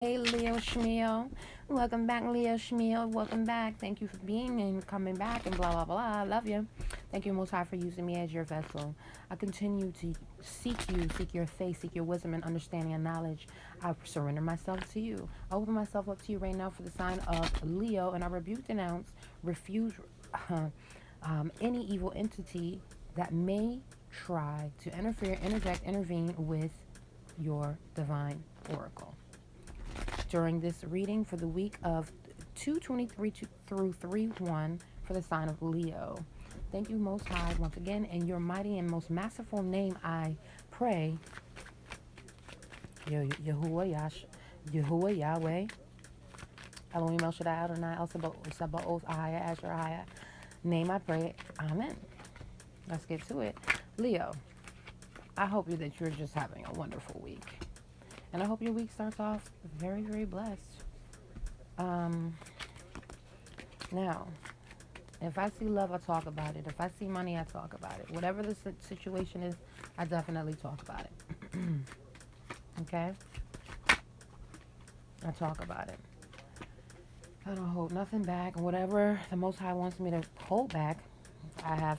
Hey, Leo Schmiel. Welcome back, Leo Schmiel. Welcome back. Thank you for being and coming back and blah, blah, blah. I love you. Thank you, Most High, for using me as your vessel. I continue to seek you, seek your face, seek your wisdom and understanding and knowledge. I surrender myself to you. I open myself up to you right now for the sign of Leo, and I rebuke, denounce, refuse any evil entity that may try to interfere, interject, intervene with your divine oracle during this reading for the week of 223 through 3-1 for the sign of Leo. Thank you, Most High, once again. In your mighty and most masterful name, I pray. Yahuwah Yahweh, Elohim El Shaddai Adonai El Sabaoth Ahaya Asher Ahaya. Name I pray. Amen. Let's get to it. Leo, I hope that you're just having a wonderful week. And I hope your week starts off very, very blessed. Now, if I see love, I talk about it. If I see money, I talk about it. Whatever the situation is, I definitely talk about it. Okay? I talk about it. I don't hold nothing back. Whatever the Most High wants me to hold back, I have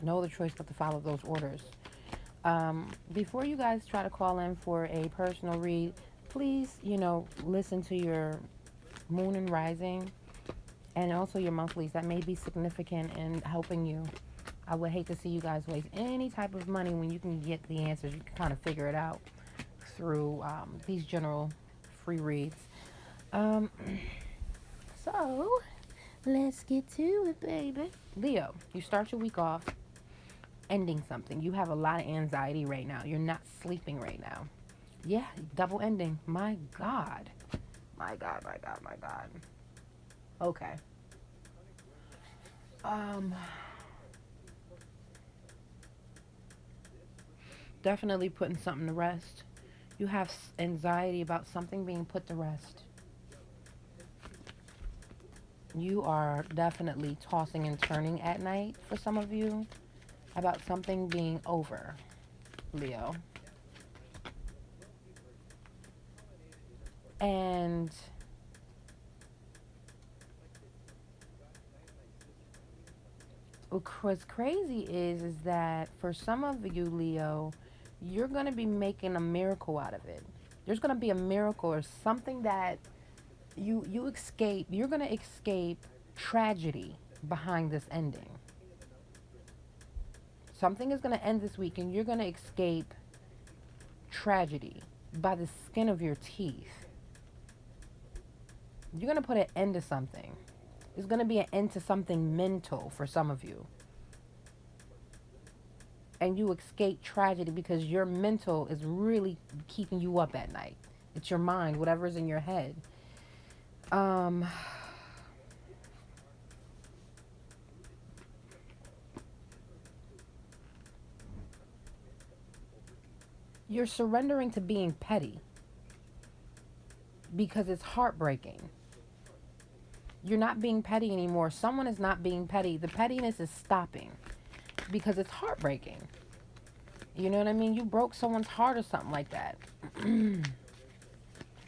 no other choice but to follow those orders. Before you guys try to call in for a personal read, please, listen to your moon and rising and also your monthlies. That may be significant in helping you. I would hate to see you guys waste any type of money when you can get the answers. You can kind of figure it out through these general free reads. Um, so, let's get to it, baby. Leo, you start your week off ending something. You have a lot of anxiety right now. You're not sleeping right now. Yeah, double ending. My God. My God, my God, my God. Okay. Definitely putting something to rest. You have anxiety about something being put to rest. You are definitely tossing and turning at night for some of you about something being over, Leo. And what's crazy is that for some of you, Leo, you're going to be making a miracle out of it. There's going to be a miracle or something that you escape. You're going to escape tragedy behind this ending. Something is going to end this week and you're going to escape tragedy by the skin of your teeth. You're going to put an end to something. There's going to be an end to something mental for some of you. And you escape tragedy because your mental is really keeping you up at night. It's your mind, whatever's in your head. You're surrendering to being petty because it's heartbreaking. You're not being petty anymore. Someone is not being petty. The pettiness is stopping because it's heartbreaking. You know what I mean? You broke someone's heart or something like that.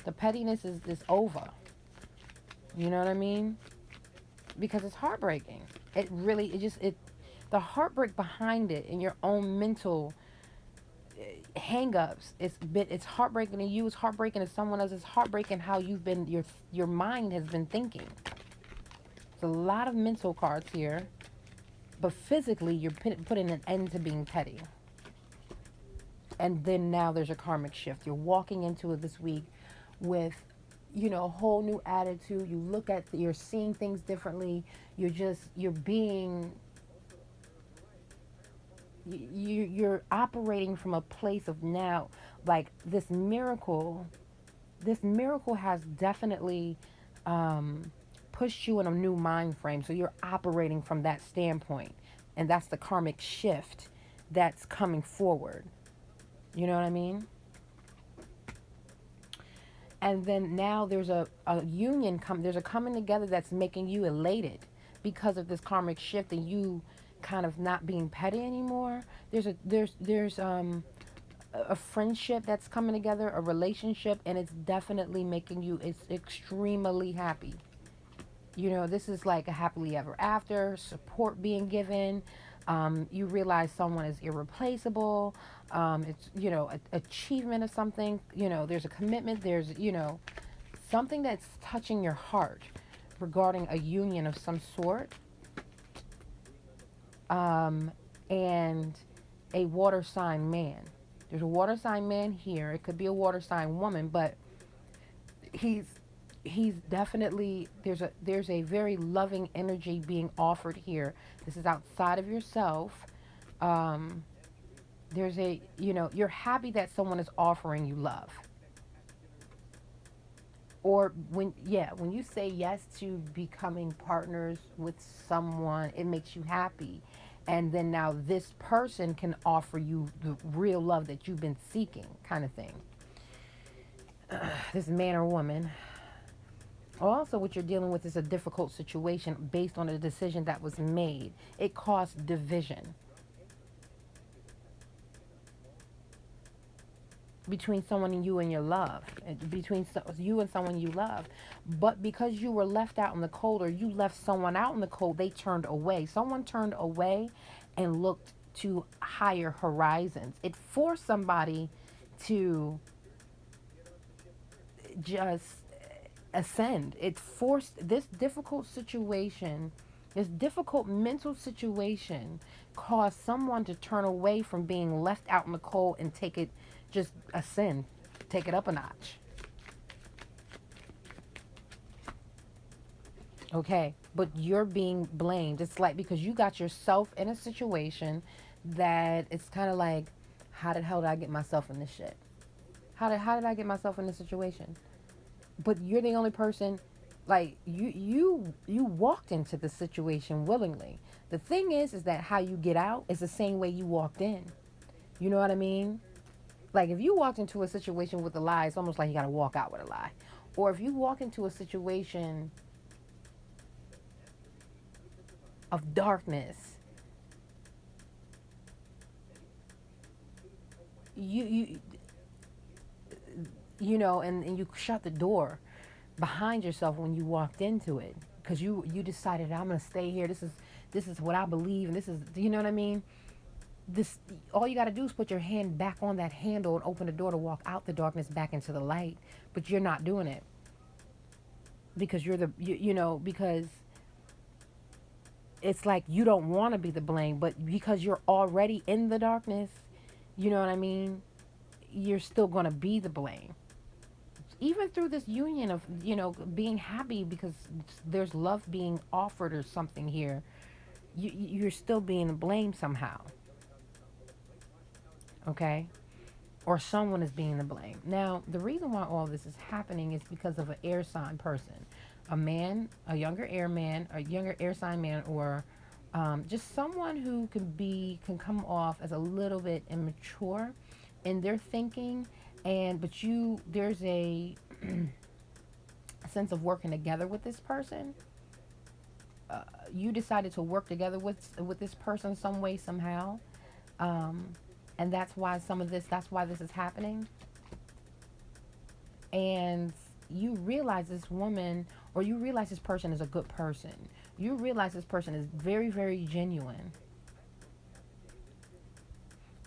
The pettiness is over. You know what I mean? Because it's heartbreaking. The heartbreak behind it and your own mental hang-ups, it's heartbreaking to you, it's heartbreaking to someone else, it's heartbreaking how your mind has been thinking. It's a lot of mental cards here, but physically you're putting an end to being petty. And then now there's a karmic shift. You're walking into it this week with a whole new attitude. You're seeing things differently. You're operating from a place of now, like this miracle has definitely pushed you in a new mind frame. So you're operating from that standpoint, and that's the karmic shift that's coming forward. You know what I mean? And then now there's a union there's a coming together that's making you elated because of this karmic shift and you kind of not being petty anymore. There's a friendship that's coming together, a relationship, and it's definitely making you, it's extremely happy. You know, this is like a happily ever after, support being given. You realize someone is irreplaceable. It's, you know, achievement of something. You know, there's a commitment. There's, you know, something that's touching your heart regarding a union of some sort. Um, and a water sign man. There's a water sign man here. It could be a water sign woman, but he's he's definitely, there's a very loving energy being offered here. This is outside of yourself. Um, there's a, you know, you're happy that someone is offering you love. Or when, yeah, when you say yes to becoming partners with someone, it makes you happy. And then now this person can offer you the real love that you've been seeking, kind of thing. This man or woman. Also, what you're dealing with is a difficult situation based on a decision that was made. It caused division between someone and you and your love, between you and someone you love. But because you were left out in the cold, or you left someone out in the cold, they turned away. Someone turned away and looked to higher horizons. It forced somebody to just ascend. It forced this difficult situation, this difficult mental situation, caused someone to turn away from being left out in the cold and take it, just ascend, take it up a notch. Okay, but you're being blamed. It's like because you got yourself in a situation that it's kind of like, how the hell did I get myself in this shit? How did I get myself in this situation? But you're the only person, like you walked into the situation willingly. The thing is that how you get out is the same way you walked in. You know what I mean? Like if you walked into a situation with a lie, it's almost like you got to walk out with a lie. Or if you walk into a situation of darkness, you you know, and you shut the door behind yourself when you walked into it, because you decided, I'm gonna stay here. This is what I believe, and this is, you know what I mean. This, all you got to do is put your hand back on that handle and open the door to walk out the darkness back into the light. But you're not doing it because you're the, you know, because it's like you don't want to be the blame, but because you're already in the darkness, you know what I mean, you're still going to be the blame. Even through this union of, you know, being happy because there's love being offered or something here, you're still being blamed somehow. Okay, or someone is being the blame. Now, the reason why all this is happening is because of an air sign person, a man, a younger air man, a younger air sign man, or just someone who can come off as a little bit immature in their thinking, and but there's a sense of working together with this person. You decided to work together with this person some way somehow, um, and that's why this is happening. And you realize this woman, or you realize this person is a good person. You realize this person is very, very genuine,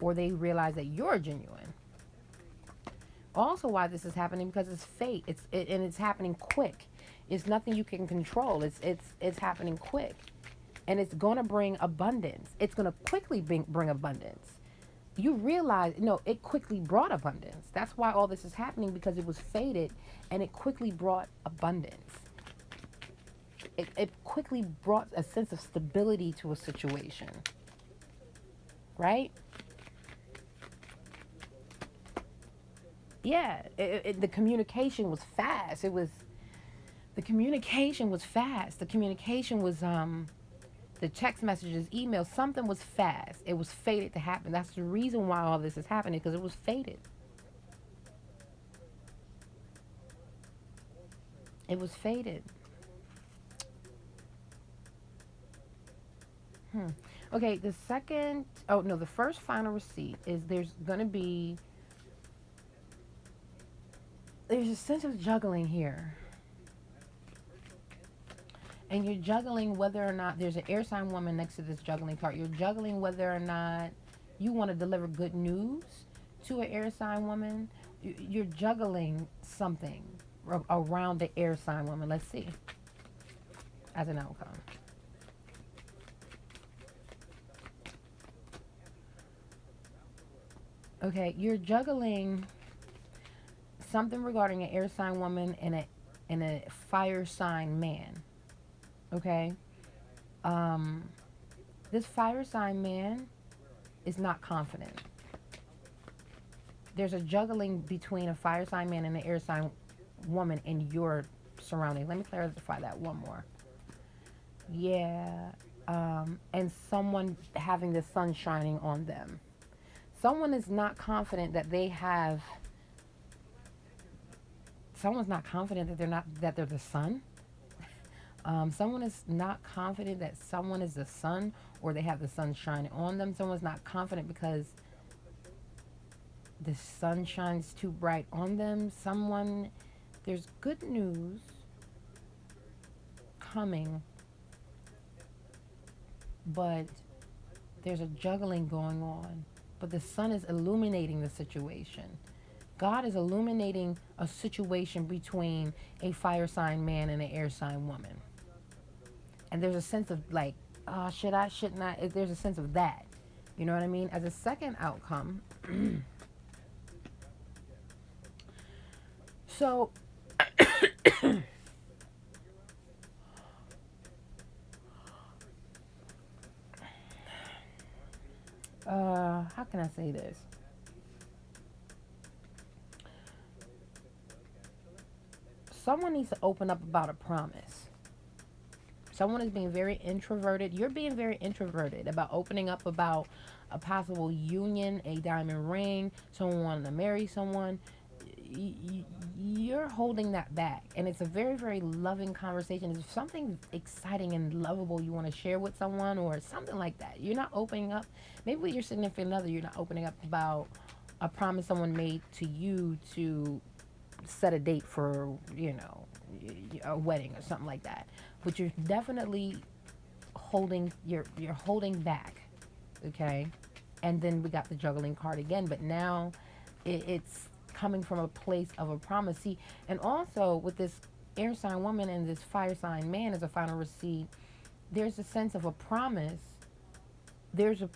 or they realize that you're genuine. Also, why this is happening, because it's fate. And it's happening quick. It's nothing you can control. It's happening quick, and it's gonna bring abundance. It's gonna quickly bring abundance. You realize, no, it quickly brought abundance. That's why all this is happening, because it was fated, and it quickly brought abundance. It quickly brought a sense of stability to a situation, right? Yeah, the communication was fast. The communication was fast. The communication was the text messages, emails, something was fast. It was fated to happen. That's the reason why all this is happening, because it was fated. It was fated. Hmm. Okay, the second, oh no, the first final receipt is there's going to be there's a sense of juggling here. And you're juggling whether or not there's an air sign woman next to this juggling card. You're juggling whether or not you want to deliver good news to an air sign woman. You're juggling something around the air sign woman. Let's see as an outcome. Okay, you're juggling something regarding an air sign woman and a fire sign man. Okay, um, this fire sign man is not confident. There's a juggling between a fire sign man and an air sign woman in your surroundings. Let me clarify that one more. Yeah, and someone having the sun shining on them. Someone is not confident that they have. Someone's not confident that they're the sun. Someone is not confident that someone is the sun or they have the sun shining on them. Someone's not confident because the sun shines too bright on them. There's good news coming, but there's a juggling going on. But the sun is illuminating the situation. God is illuminating a situation between a fire sign man and an air sign woman. And there's a sense of like, oh, should I, shouldn't I? There's a sense of that. You know what I mean? As a second outcome, so how can I say this? Someone needs to open up about a promise. Someone is being very introverted. You're being very introverted about opening up about a possible union, a diamond ring, someone wanting to marry someone. You're holding that back, and it's a very, very loving conversation. It's something exciting and lovable you want to share with someone, or something like that. You're not opening up. Maybe with your significant other, you're not opening up about a promise someone made to you to set a date for, a wedding or something like that. But you're definitely you're holding back, okay? And then we got the juggling card again, but now it's coming from a place of a promise. See, and also with this air sign woman and this fire sign man as a final receipt, there's a sense of a promise.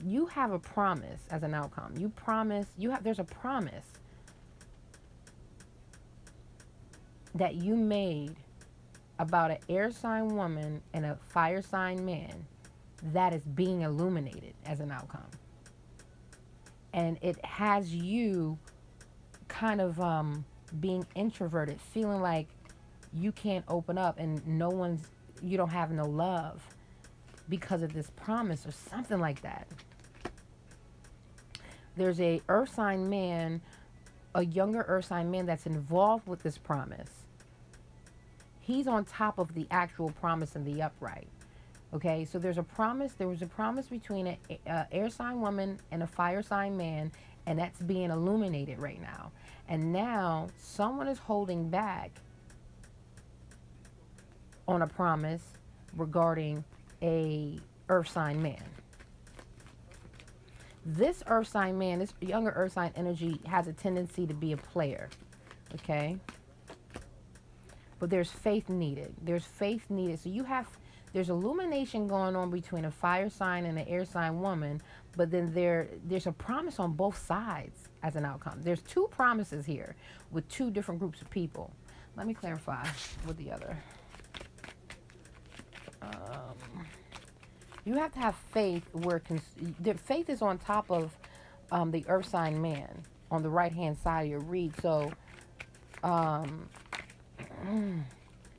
You have a promise as an outcome. There's a promise that you made about an air sign woman and a fire sign man that is being illuminated as an outcome. And it has you kind of being introverted, feeling like you can't open up and you don't have no love because of this promise or something like that. There's a earth sign man, a younger earth sign man that's involved with this promise. He's on top of the actual promise in the upright. Okay, so there was a promise between an air sign woman and a fire sign man, and that's being illuminated right now. And now someone is holding back on a promise regarding a earth sign man. This earth sign man, this younger earth sign energy has a tendency to be a player. Okay? But there's faith needed. So there's illumination going on between a fire sign and an air sign woman, but then there's a promise on both sides as an outcome. There's two promises here with two different groups of people. Let me clarify with the other. You have to have faith where faith is on top of the earth sign man on the right hand side of your read. So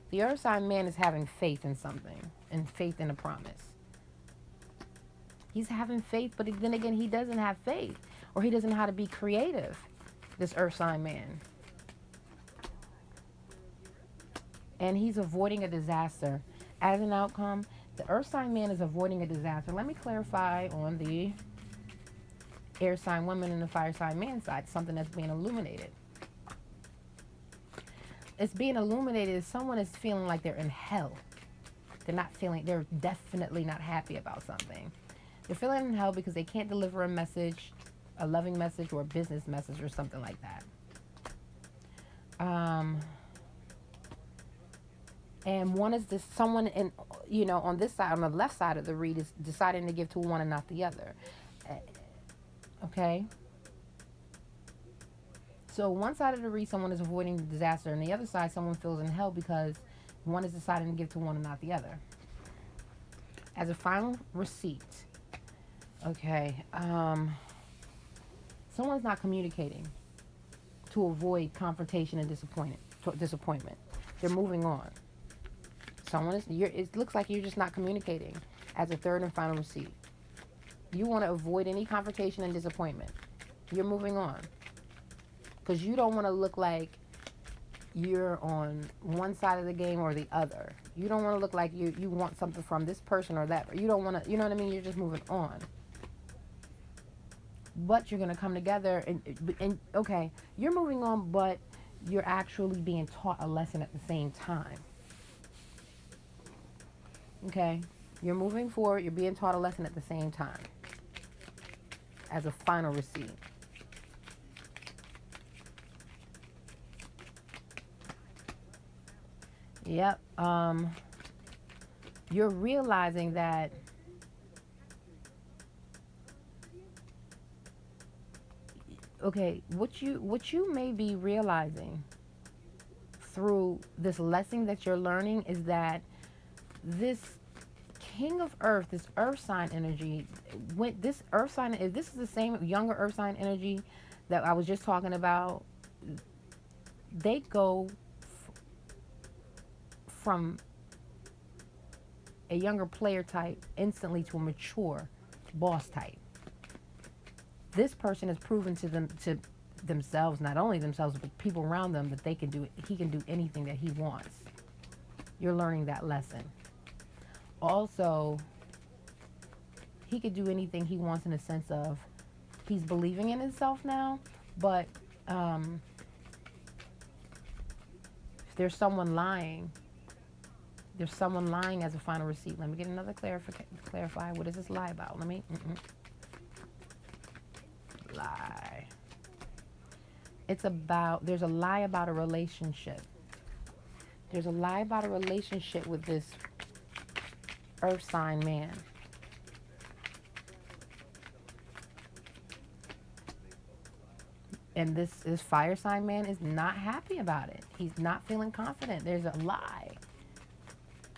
the earth sign man is having faith in something and faith in a promise. He's having faith, but then again, he doesn't have faith, or he doesn't know how to be creative, this earth sign man. And he's avoiding a disaster. As an outcome, the earth sign man is avoiding a disaster. Let me clarify on the air sign woman and the fire sign man side, something that's being illuminated. it's being illuminated is someone is feeling like they're in hell. They're definitely not happy about something. They're feeling in hell because they can't deliver a message, a loving message or a business message or something like that. And one is this someone in, on this side, on the left side of the read, is deciding to give to one and not the other. Okay? So one side of the read, someone is avoiding the disaster, and the other side, someone feels in hell because one is deciding to give to one and not the other. As a final receipt, okay, someone's not communicating to avoid confrontation and disappointment. They're moving on. It looks like you're just not communicating as a third and final receipt. You want to avoid any confrontation and disappointment. You're moving on. Because you don't want to look like you're on one side of the game or the other. You don't want to look like you want something from this person or that. You don't want to, you know what I mean? You're just moving on. But you're going to come together and okay, you're moving on, but you're actually being taught a lesson at the same time. Okay? You're moving forward, you're being taught a lesson at the same time. As a final receipt. Yep. You're realizing that okay, what you may be realizing through this lesson that you're learning is that this king of earth, this earth sign energy, if this is the same younger earth sign energy that I was just talking about, they go from a younger player type instantly to a mature boss type. This person has proven to themselves, not only themselves, but people around them, that he can do anything that he wants. You're learning that lesson. Also, he could do anything he wants in the sense of he's believing in himself now, but there's someone lying. There's someone lying as a final receipt. Let me get another clarify. What does this lie about? Lie. There's a lie about a relationship. There's a lie about a relationship with this earth sign man. And this fire sign man is not happy about it. He's not feeling confident. There's a lie.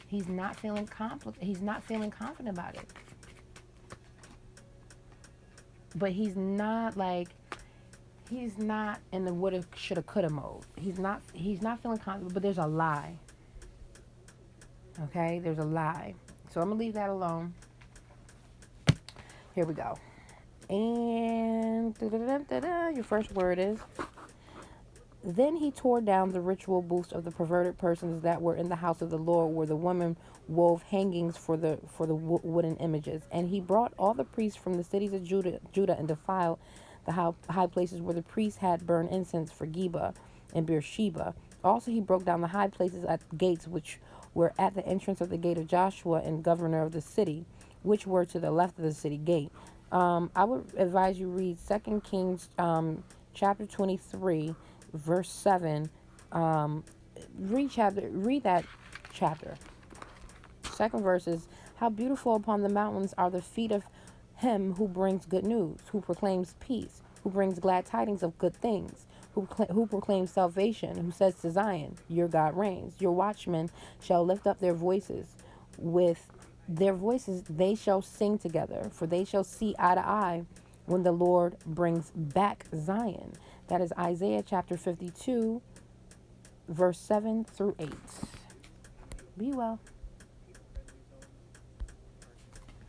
He's not feeling confident about it. But he's not in the woulda, shoulda, coulda mode. He's not feeling confident, but there's a lie. Okay, there's a lie. So I'm gonna leave that alone. Here we go. And your first word is, then he tore down the ritual booths of the perverted persons that were in the house of the Lord, where the women wove hangings for the wooden images. And he brought all the priests from the cities of Judah and defiled the high places where the priests had burned incense for Geba and Beersheba. Also he broke down the high places at gates which were at the entrance of the gate of Joshua and governor of the city, which were to the left of the city gate. I would advise you read 2 Kings chapter 23, verse 7. Read that chapter. Second verse is, how beautiful upon the mountains are the feet of him who brings good news, who proclaims peace, who brings glad tidings of good things, who proclaims salvation, who says to Zion, your God reigns. Your watchmen shall lift up their voices. With their voices they shall sing together, for they shall see eye to eye when the Lord brings back Zion. That is Isaiah chapter 52, verse 7 through 8. Be well.